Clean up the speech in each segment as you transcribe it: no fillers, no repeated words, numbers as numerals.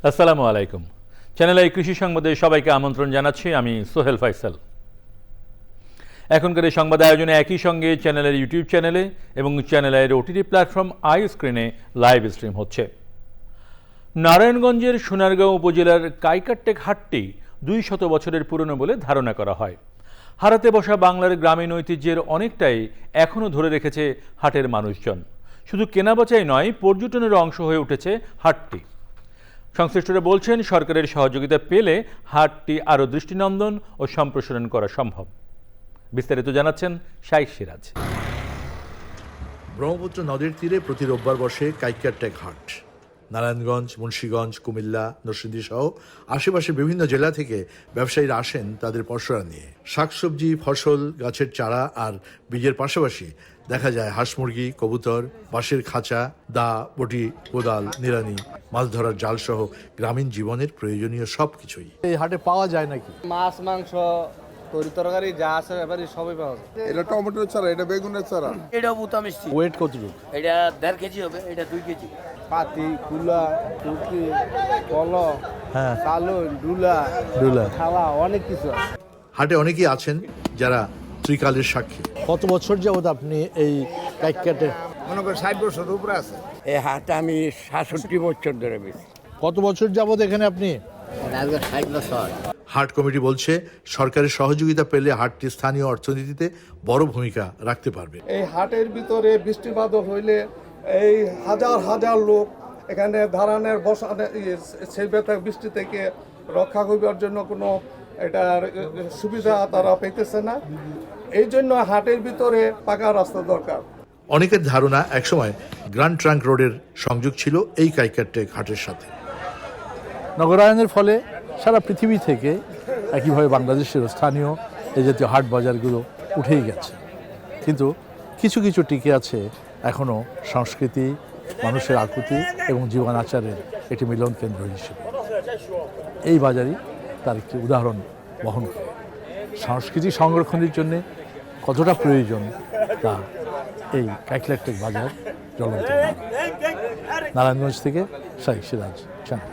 আসসালামু আলাইকুম। Channel I কৃষি সংবাদে সবাইকে আমন্ত্রণ জানাচ্ছি। আমি সোহেল ফাইসাল। এখনকার এই সংবাদ আয়োজনে একই সঙ্গে চ্যানেলের ইউটিউব চ্যানেলে এবং চ্যানেলের ওটিটি প্ল্যাটফর্ম আই স্ক্রিনে লাইভ স্ট্রিম হচ্ছে। নারায়ণগঞ্জের সোনারগাঁও উপজেলার কাইকারটেক হাটটি 200 বছরের পুরনো বলে ধারণা করা হয়। হারাতে বসা বাংলার গ্রামীণ ঐতিহ্যের অনেকটাই এখনও ধরে রেখেছে হাটের মানুষজন। শুধু কেনাবেচাই নয়, পর্যটনের অংশ হয়ে উঠেছে হাটটি। সংশ্লিষ্টরা বলছেন, সরকারের সহযোগিতা পেলে হাটটি আরও দৃষ্টিনন্দন ও সম্প্রসারণ করা সম্ভব। বিস্তারিত জানাচ্ছেন শাইখ সিরাজ। ব্রহ্মপুত্র নদীর তীরে প্রতি রোববার বসে কাইকারটেক হাট। নারায়ণগঞ্জ, মুন্সিগঞ্জ, কুমিল্লা, নরসিংদী সহ আশেপাশের বিভিন্ন জেলা থেকে ব্যবসায়ীরা আসেন তাদের পসরা নিয়ে। শাকসবজি, ফসল, গাছের চারা আর বীজের পাশাপাশি দেখা যায় হাঁস মুরগি, কবুতর, বাঁশের খাঁচা, দা, বটি, কোদাল, নিড়ানি, মাছ ধরার জাল সহ গ্রামীণ জীবনের প্রয়োজনীয় সবকিছুই এই হাটে পাওয়া যায় নাকি। মাছ, মাংস, তরকারি যা আছে ব্যাপারে সবই পাওয়া যায়। এটা টমেটোর চারা, এটা বেগুনের চারা, এটা বুতা মিষ্টি। ওয়েট কতটুকু? এটা 1.5 কেজি হবে, এটা 2 কেজি। পাতি, কুলা, টুকি, কল, হ্যাঁ, কালন, ডুলা, থালা, অনেক কিছু আছে। হাটে অনেকেই আছেন যারা ত্রিকালের সাক্ষী। কত বছর যাবত আপনি এই কাইকাটে? মনে করেন 60 বছরের উপরে আছে। এই হাটটা আমি 67 বছর ধরে বেশি। কত বছর যাবত এখানে আপনি? 60 বছর। হাট কমিটি বলছে, সরকারের সহযোগিতা পেলে হাটটি স্থানীয় অর্থনীতিতে বড় ভূমিকা রাখতে পারবে। এই হাটের ভিতরে বৃষ্টিপাত হইলে এই হাজার হাজার লোক এখানে ধারণের বসানে সেই বৃষ্টি থেকে রক্ষা করবার জন্য কোনো এটার সুবিধা তারা পেতেছে না। এই জন্য হাটের ভিতরে পাকা রাস্তা দরকার। অনেকের ধারণা, একসময় গ্র্যান্ড ট্রাঙ্ক রোডের সংযোগ ছিল এই কাইকারটেক হাটের সাথে। নগরায়নের ফলে সারা পৃথিবী থেকে একইভাবে বাংলাদেশের স্থানীয় এই জাতীয় হাট বাজারগুলো উঠেই গেছে, কিন্তু কিছু কিছু টিকে আছে এখনও সংস্কৃতি, মানুষের আকুতি এবং জীবন আচারের একটি মিলন কেন্দ্র হিসেবে। এই বাজারই তার একটি উদাহরণ বহন করে। সংস্কৃতি সংরক্ষণের জন্যে কতটা প্রয়োজন তা এই কাইকারটেক বাজার জ্বলন্ত। নারায়ণগঞ্জ থেকে শাইখ সিরাজ, চ্যানেল।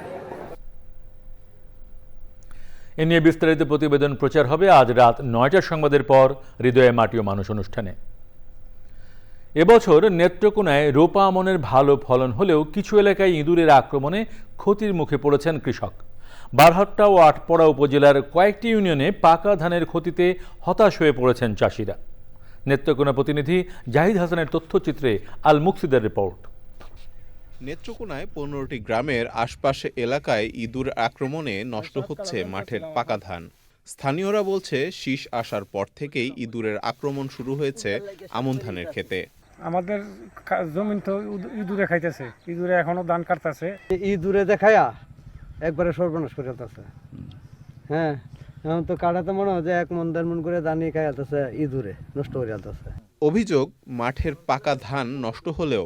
এ নিয়ে বিস্তারিত প্রতিবেদন প্রচার হবে আজ রাত 9টার সংবাদের পর হৃদয়ে মাটি ও মানুষ অনুষ্ঠানে। এবছর নেত্রকোনায় রোপা আমনের ভালো ফলন হলেও কিছু এলাকায় ইঁদুরের আক্রমণে ক্ষতির মুখে পড়েছেন কৃষক। বারহাট্টা ও আটপড়া উপজেলার কয়েকটি ইউনিয়নে পাকা ধানের ক্ষতিতে হতাশ হয়ে পড়েছেন চাষিরা। নেত্রকোনা প্রতিনিধি জাহিদ হাসানের তথ্যচিত্রে আল মুকসিদের রিপোর্ট। নেত্রকোনায় 15টি গ্রামের আশপাশে এলাকায় ইঁদুর আক্রমণে নষ্ট হচ্ছে মাঠের পাকা ধান। স্থানীয়রা বলছে, শীষ আসার পর থেকেই ইঁদুরের আক্রমণ শুরু হয়েছে আমন ধানের ক্ষেতে। আমাদের জমিন তো ইঁদুরে খাইতেছে, ইঁদুরে এখনো ধান কাটতেছে। ইঁদুরে দেখায়া একবারে সর্বনাশ করে যাচ্ছে। হ্যাঁ, এখন তো কাটাতে মনে হয় যে 1 মন 1.5 মন করে ধানই খাইতেছে, ইঁদুরে নষ্ট করে যাচ্ছে। অভিযোগ, মাঠের পাকা ধান নষ্ট হলেও